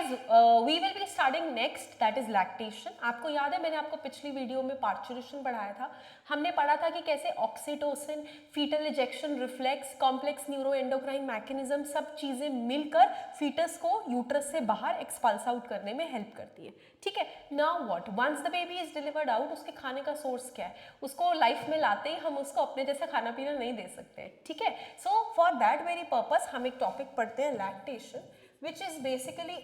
Guys we will be starting next, that is lactation. आपको याद है मैंने आपको पिछली वीडियो में पार्चुरेशन पढ़ाया था. हमने पढ़ा था कि कैसे oxytocin, fetal ejection reflex, complex neuro endocrine mechanism सब चीजें मिलकर फीटस को यूट्रस से बाहर एक्सपल्स आउट करने में हेल्प करती है. ठीक है. Now what, once the baby is delivered out, उसके खाने का सोर्स क्या है? उसको लाइफ में लाते ही हम उसको अपने जैसा खाना पीना नहीं दे सकते. ठीक है. So for that very purpose हम एक टॉपिक पढ़ते हैं lactation, which is basically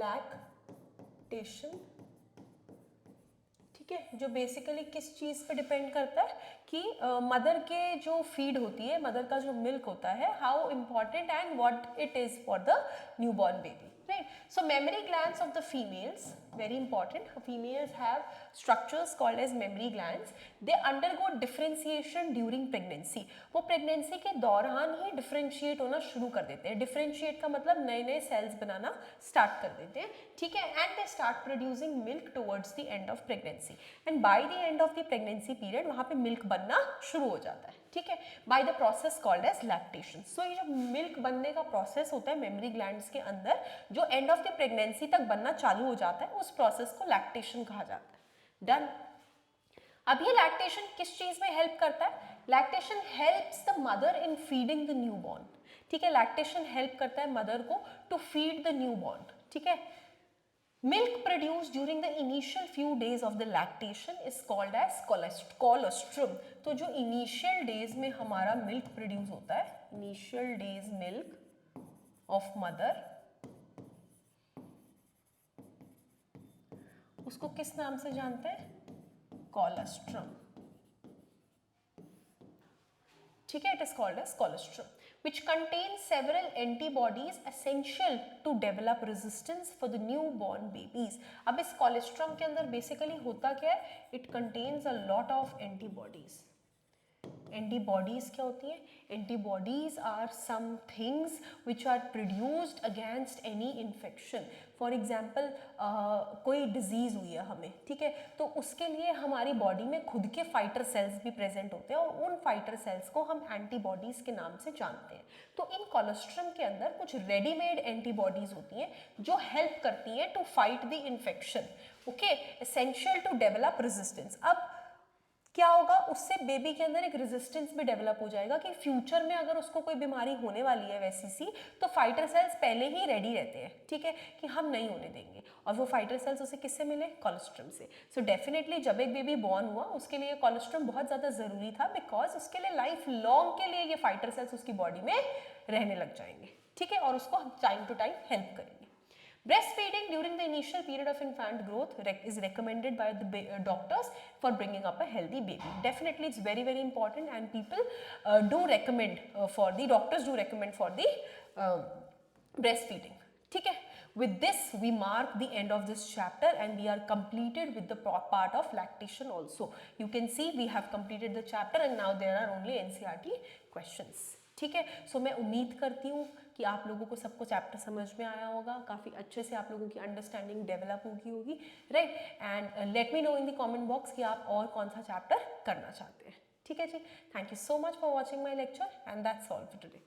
lactation. ठीक है. जो बेसिकली किस चीज पे डिपेंड करता है कि मदर के जो फीड होती है, मदर का जो मिल्क होता है, how important and what it is for the newborn baby. Right. So mammary glands of the females, very important. Females have structures called as mammary glands. They undergo differentiation during pregnancy. वो pregnancy के दौरान ही differentiate होना शुरू कर देते हैं. Differentiate का मतलब नए नए cells बनाना start कर देते हैं. ठीक है. And they start producing milk towards the end of pregnancy. And by the end of the pregnancy period वहाँ पे milk बनना शुरू हो जाता है. ठीक है. By the process called as lactation. So ये जो milk बनने का process होता है mammary glands के अंदर, जो एंड ऑफ द प्रेगनेंसी तक बनना चालू हो जाता है, उस प्रोसेस को लैक्टेशन कहा जाता है. डन. अब ये लैक्टेशन किस चीज में हेल्प करता है? Lactation helps the mother in feeding the newborn. ठीक है. लैक्टेशन हेल्प करता है मदर को टू फीड द न्यूबॉर्न. ठीक है. Milk produced during the initial few days of the lactation is called as colostrum. तो जो initial days में हमारा milk produce होता है, initial days milk of mother, उसको किस नाम से जानते हैं? colostrum. ठीक है. It is called as colostrum, which contains several antibodies essential to develop resistance for the newborn babies. अब इस colostrum के अंदर basically होता क्या है? It contains a lot of antibodies. Antibodies क्या होती हैं? Antibodies are some things which are produced against any infection. For example कोई डिजीज हुई है हमें. ठीक है. तो उसके लिए हमारी बॉडी में खुद के फाइटर सेल्स भी प्रेजेंट होते हैं और उन फाइटर सेल्स को हम एंटीबॉडीज के नाम से जानते हैं. तो इन कोलेस्ट्रम के अंदर कुछ रेडीमेड एंटीबॉडीज होती हैं जो हेल्प करती हैं to fight the infection. Okay. Essential to develop resistance. अब क्या होगा? उससे बेबी के अंदर एक रेजिस्टेंस भी डेवलप हो जाएगा कि फ्यूचर में अगर उसको कोई बीमारी होने वाली है वैसी सी, तो फाइटर सेल्स पहले ही रेडी रहते हैं. ठीक है. कि हम नहीं होने देंगे. और वो फाइटर सेल्स उसे किससे मिले? कोलेस्ट्रम से. सो डेफिनेटली जब एक बेबी बॉर्न हुआ उसके लिए कोलेस्ट्रम बहुत ज़्यादा ज़रूरी था, बिकॉज उसके लिए लाइफ लॉन्ग के लिए ये फाइटर सेल्स उसकी बॉडी में रहने लग जाएंगे. ठीक है. और उसको टाइम टू टाइम हेल्प करेंगे. Breastfeeding during the initial period of infant growth is recommended by the doctors for bringing up a healthy baby. Definitely it's very very important, and people do recommend doctors do recommend for the breastfeeding. ठीक है. With this we mark the end of this chapter and we are completed with the part of lactation also. You can see we have completed the chapter and now there are only NCERT questions. ठीक है. सो मैं उम्मीद करती हूँ कि आप लोगों को सबको चैप्टर समझ में आया होगा, काफ़ी अच्छे से आप लोगों की अंडरस्टैंडिंग डेवलप होगी. Right. And let me know in the comment box कि आप और कौन सा चैप्टर करना चाहते हैं. ठीक है जी. Thank you so much for watching my lecture and that's all for today.